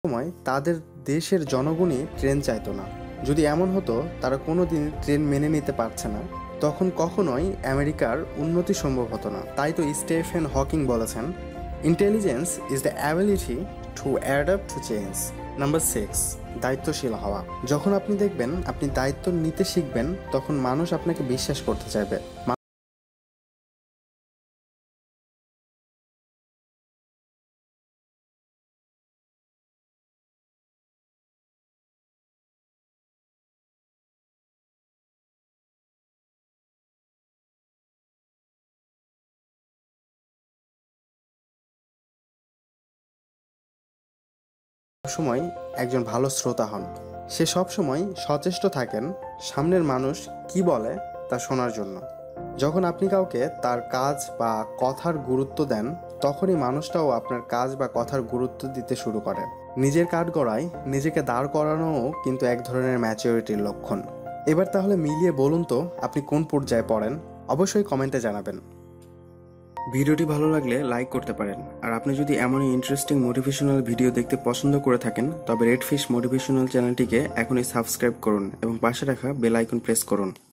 সময় তাদের দেশের জনগণই ট্রেন চাইতো না। যদি এমন হতো তারা কোনোদিন ট্রেন মেনে নিতে পারছে না, তখন কখনোই আমেরিকার উন্নতি সম্ভব হতো না। তাই তো স্টিফেন হকিং বলেছেন, intelligence is the ability to adapt to change. Number 6, দায়িত্বশীল হওয়া। যখন আপনি দেখবেন আপনি দায়িত্ব নিতে শিখবেন, তখন মানুষ আপনাকে বিশ্বাস করতে চাইবে। সময় একজন ভালো শ্রোতা হন। সে সবসময় সচেষ্ট থাকেন সামনের মানুষ কি বলে তা শোনার জন্য। যখন আপনি কাউকে তার কাজ বা কথার গুরুত্ব দেন, তখনই মানুষটাও আপনার কাজ বা কথার গুরুত্ব দিতে শুরু করে। নিজের কাঠগড়ায় নিজেকে দাঁড় করানোও কিন্তু এক ধরনের ম্যাচুরিটির লক্ষণ। এবার তাহলে মিলিয়ে বলুন তো আপনি কোন পর্যায়ে পড়েন? অবশ্যই কমেন্টে জানাবেন। ভিডিওটি ভালো লাগলে লাইক করতে পারেন। আর আপনি যদি এমনই ইন্টারেস্টিং মোটিভেশনাল ভিডিও দেখতে পছন্দ করে থাকেন, তবে রেড ফিশ মোটিভেশনাল চ্যানেলটিকে এখনই সাবস্ক্রাইব করুন এবং পাশে রাখা বেল আইকন প্রেস করুন।